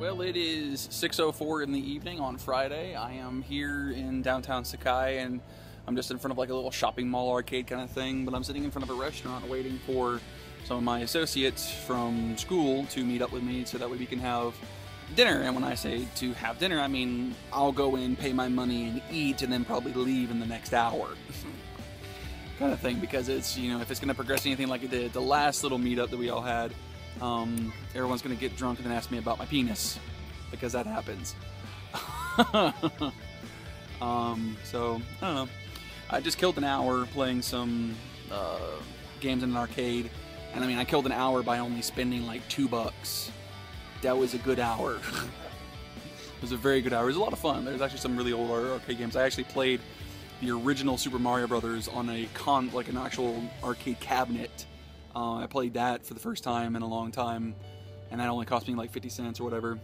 Well, it is 6:04 in the evening on Friday. I am here in downtown Sakai, and I'm just in front of like a little shopping mall arcade kind of thing, but I'm sitting in front of a restaurant waiting for some of my associates from school to meet up with me so that way we can have dinner. And when I say to have dinner, I mean I'll go in, pay my money, and eat, and then probably leave in the next hour. Kind of thing, because it's, you know, if it's going to progress anything like it did the last little meetup that we all had, everyone's going to get drunk and then ask me about my penis, because that happens. So, I don't know. I just killed an hour playing some games in an arcade, and I mean, I killed an hour by only spending like $2. That was a good hour. It was a very good hour. It was a lot of fun. There's actually some really old arcade games. I actually played the original Super Mario Brothers on a like an actual arcade cabinet. I played that for the first time in a long time, and that only cost me like 50 cents or whatever.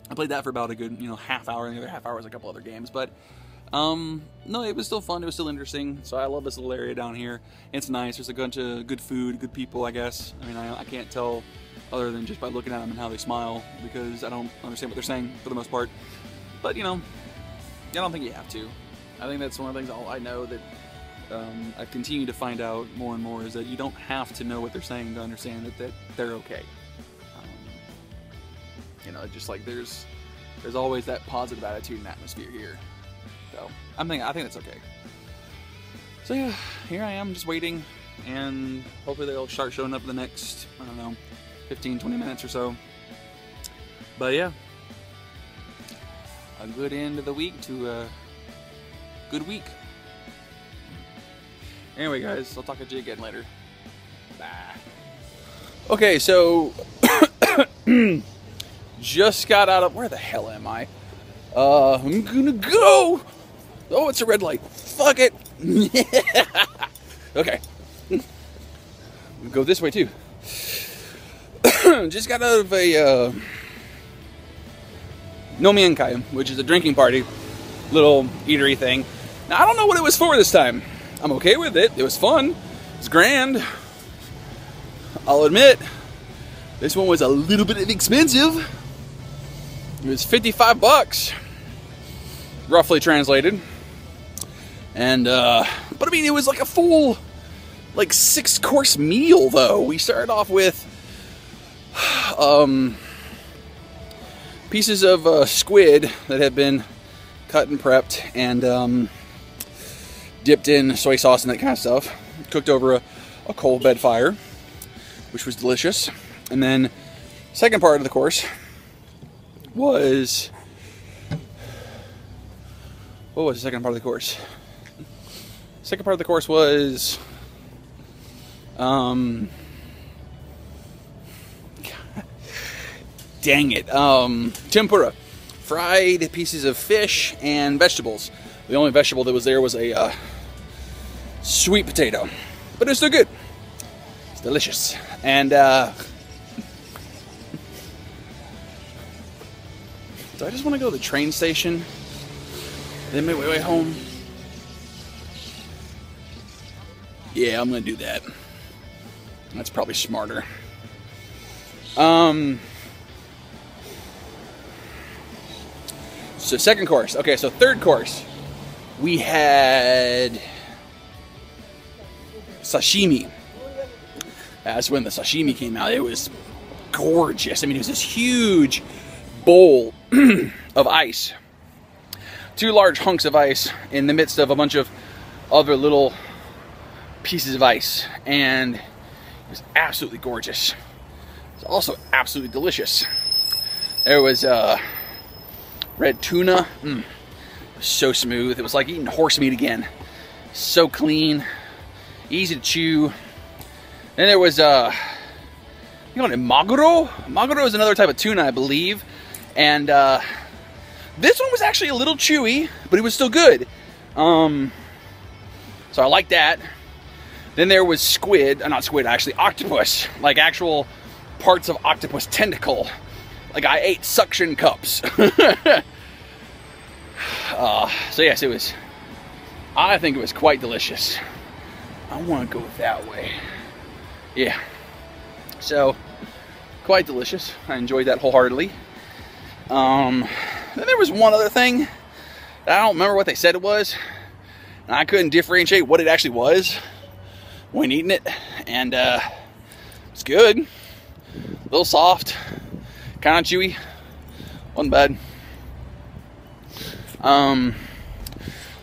I played that for about a good, you know, half hour, and the other half hour was a couple other games. But no, it was still fun. It was still interesting. So I love this little area down here. It's nice. There's a bunch of good food, good people, I guess. I mean, I can't tell other than just by looking at them and how they smile, because I don't understand what they're saying for the most part. But, you know, I don't think you have to. I think that's one of the things I know that I continue to find out more and more, is that you don't have to know what they're saying to understand that they're okay. You know, just like there's always that positive attitude and atmosphere here. So I think that's okay. So yeah, here I am just waiting, and hopefully they'll start showing up in the next, I don't know, 15-20 minutes or so. But yeah, a good end of the week to a good week. Anyway, guys, I'll talk to you again later. Bye. Okay, so just got out of, where the hell am I? I'm gonna go. Oh, it's a red light. Fuck it. Okay. We'll go this way too. Just got out of a Nomienkai, which is a drinking party, little eatery thing. Now, I don't know what it was for this time. I'm okay with it. It was fun. It's grand. I'll admit, this one was a little bit expensive. It was $55, roughly translated. And, but I mean, it was like a full, like 6-course meal, though. We started off with, pieces of squid that had been cut and prepped and dipped in soy sauce and that kind of stuff, cooked over a coal bed fire, which was delicious. And then second part of the course was, what was the second part of the course? Second part of the course was dang it, tempura, fried pieces of fish and vegetables. The only vegetable that was there was a sweet potato, but it's still good. It's delicious. And so I just want to go to the train station, then make my way home. Yeah, I'm gonna do that. That's probably smarter. So second course. Okay, so third course, we had sashimi. That's when the sashimi came out. It was gorgeous. I mean, it was this huge bowl of ice. 2 large hunks of ice in the midst of a bunch of other little pieces of ice. And it was absolutely gorgeous. It was also absolutely delicious. There was red tuna. It was so smooth. It was like eating horse meat again. So clean, easy to chew. Then there was, you know, maguro? Maguro is another type of tuna, I believe. And this one was actually a little chewy, but it was still good. So I like that. Then there was squid, not squid, actually octopus. Like actual parts of octopus tentacle. Like I ate suction cups. So yes, it was, I think it was quite delicious. I want to go that way. Yeah. So, quite delicious. I enjoyed that wholeheartedly. Then there was one other thing that I don't remember what they said it was, and I couldn't differentiate what it actually was when eating it, and it's good. A little soft, kind of chewy, wasn't bad.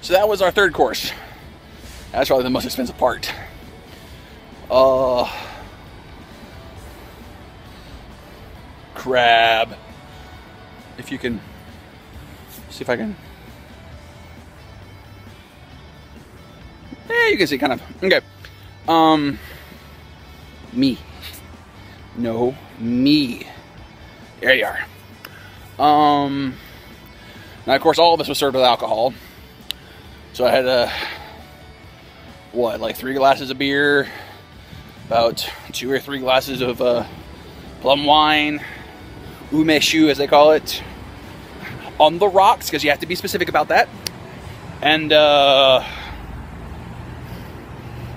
So that was our third course. That's probably the most expensive part. Crab. If you can see if I can. Yeah, you can see kind of. Okay. Me. No, me. There you are. Now, of course, all of this was served with alcohol. So I had, what, like 3 glasses of beer, about 2 or 3 glasses of plum wine, umeshu, as they call it, on the rocks, because you have to be specific about that. And, I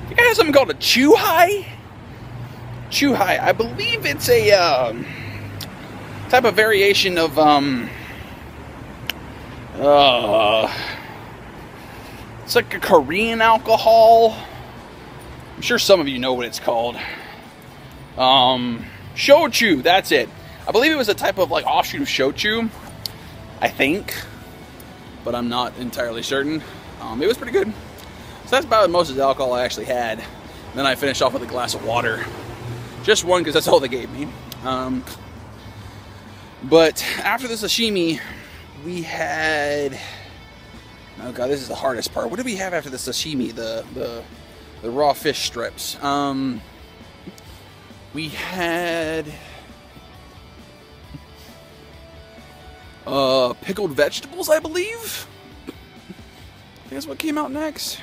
think I have something called a chuhai. Chuhai. I believe it's a type of variation of it's like a Korean alcohol. I'm sure some of you know what it's called. Shochu, that's it. I believe it was a type of like offshoot of shochu, I think, but I'm not entirely certain. It was pretty good. So that's about most of the alcohol I actually had. Then I finished off with a glass of water. Just one, because that's all they gave me. But after the sashimi, we had... Oh god, this is the hardest part. What did we have after the sashimi? The raw fish strips. We had... pickled vegetables, I believe? I think that's what came out next.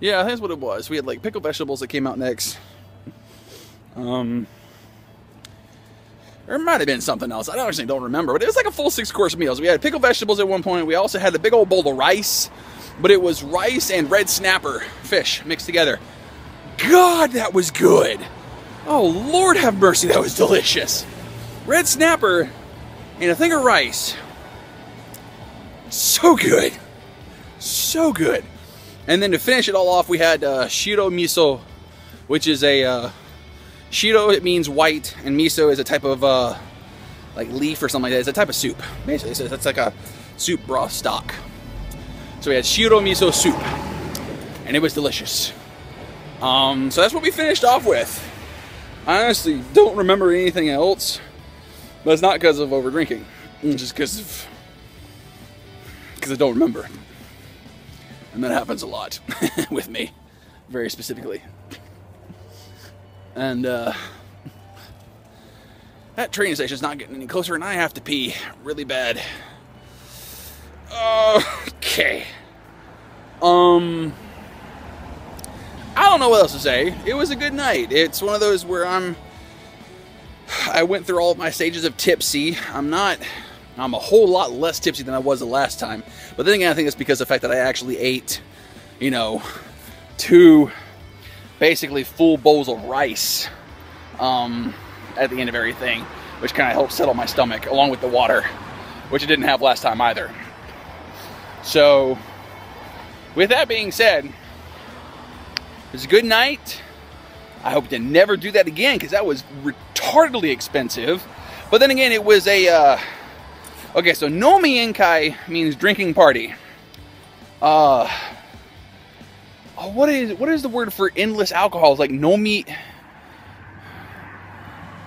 Yeah, I think that's what it was. We had like pickled vegetables that came out next. There might have been something else. I actually don't remember, but it was like a full 6-course meal. So we had pickled vegetables at one point. We also had a big old bowl of rice, but it was rice and red snapper fish mixed together. God, that was good. Oh, Lord have mercy, that was delicious. Red snapper and a thing of rice. So good. So good. And then to finish it all off, we had shiro miso, which is a... shiro, it means white, and miso is a type of like leaf or something like that. It's a type of soup, basically. So it's like a soup broth stock. So we had shiro miso soup, and it was delicious. So that's what we finished off with. I honestly don't remember anything else, but it's not because of over drinking. It's just because I don't remember. And that happens a lot with me, very specifically. And that train station's not getting any closer, and I have to pee really bad. Okay. I don't know what else to say. It was a good night. It's one of those where I went through all of my stages of tipsy. I'm a whole lot less tipsy than I was the last time. But then again, I think it's because of the fact that I actually ate, 2 basically full bowls of rice at the end of everything, which kind of helped settle my stomach, along with the water, which it didn't have last time either. So, with that being said, it was a good night. I hope to never do that again, because that was retardedly expensive. But then again, it was a... okay, so Nomienkai means drinking party. What is the word for endless alcohol? It's like nomi...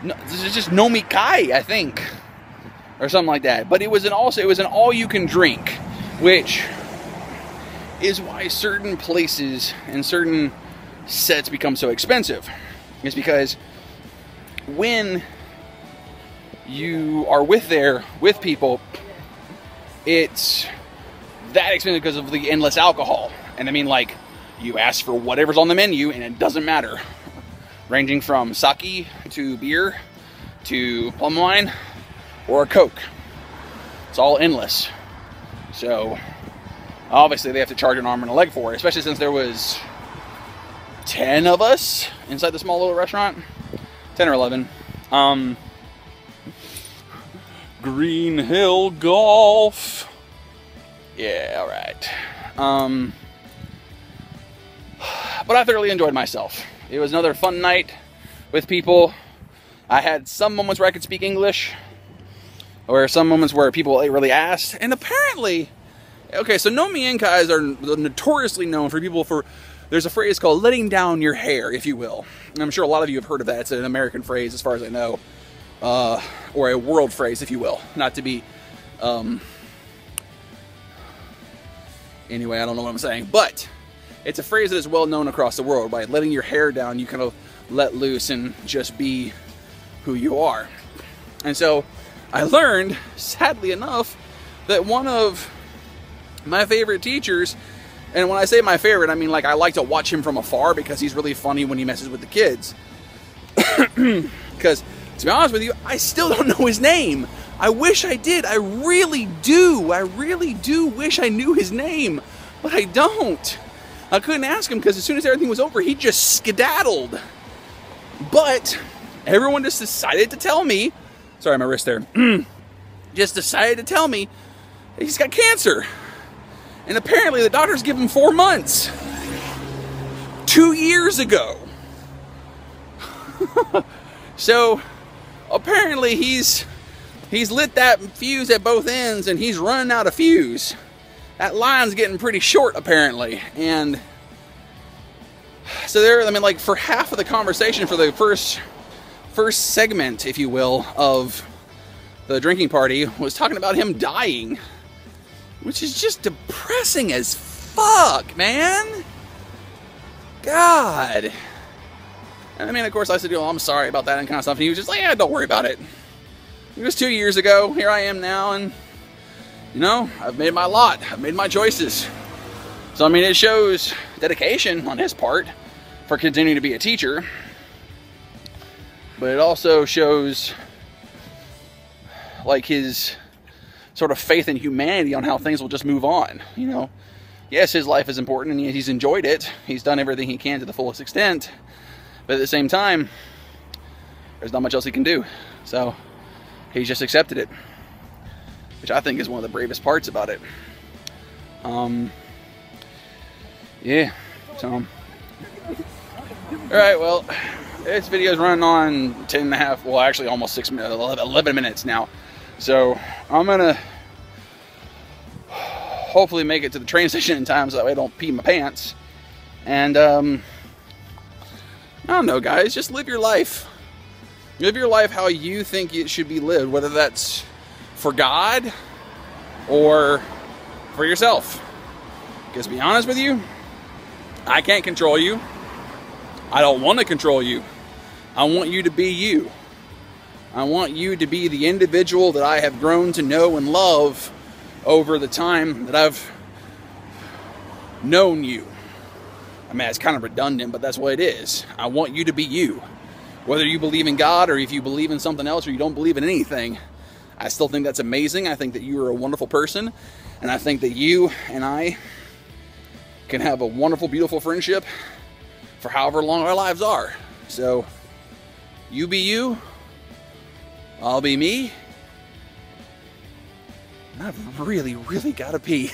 No, this is just Nomienkai, I think. Or something like that. But it was an all-you-can-drink, which is why certain places and certain sets become so expensive. It's because when you are with people, it's that expensive because of the endless alcohol. And I mean, like, you ask for whatever's on the menu and it doesn't matter. Ranging from sake to beer to plum wine or a Coke. It's all endless. So obviously they have to charge an arm and a leg for it, especially since there was 10 of us inside the small little restaurant. 10 or 11. Green Hill Golf. Yeah, all right. But I thoroughly enjoyed myself. It was another fun night with people. I had some moments where I could speak English, or some moments where people really asked. And apparently, okay, so Nomienkais are notoriously known for people for, there's a phrase called letting down your hair, if you will. And I'm sure a lot of you have heard of that. It's an American phrase, as far as I know. Or a world phrase, if you will. Not to be, anyway, I don't know what I'm saying. But it's a phrase that is well known across the world. By letting your hair down, you kind of let loose and just be who you are. And so I learned, sadly enough, that one of my favorite teachers, and when I say my favorite, I mean like I like to watch him from afar because he's really funny when he messes with the kids. Because, to be honest with you, I still don't know his name. I wish I did. I really do. I really do wish I knew his name. But I don't. I couldn't ask him because as soon as everything was over, he just skedaddled. But everyone just decided to tell me, sorry, my wrist there, just decided to tell me that he's got cancer. And apparently the doctors give him 4 months. 2 years ago. So apparently he's lit that fuse at both ends and he's running out of fuse. That line's getting pretty short apparently. And so there, I mean, like for half of the conversation, for the first segment, if you will, of the drinking party was talking about him dying, which is just depressing as fuck, man. God. And I mean, of course, I said, oh, I'm sorry about that and kind of stuff. And he was just like, yeah, don't worry about it. It was 2 years ago. Here I am now. And, you know, I've made my lot. I've made my choices. So, I mean, it shows dedication on his part for continuing to be a teacher. But it also shows, like, his sort of faith in humanity on how things will just move on, you know. Yes, his life is important, and he's enjoyed it. He's done everything he can to the fullest extent. But at the same time, there's not much else he can do. So, he's just accepted it. Which I think is one of the bravest parts about it. Yeah, so. Alright, well, this video is running on 10 and a half, well actually almost 6 minutes, 11 minutes now. So I'm gonna hopefully make it to the train station in time so that way I don't pee my pants. And I don't know, guys, just live your life. Live your life how you think it should be lived, whether that's for God or for yourself. Because to be honest with you, I can't control you. I don't want to control you. I want you to be you. I want you to be the individual that I have grown to know and love over the time that I've known you. I mean, it's kind of redundant, but that's what it is. I want you to be you. Whether you believe in God or if you believe in something else or you don't believe in anything, I still think that's amazing. I think that you are a wonderful person. And I think that you and I can have a wonderful, beautiful friendship for however long our lives are. So, you be you, I'll be me, and I've really, really gotta pee.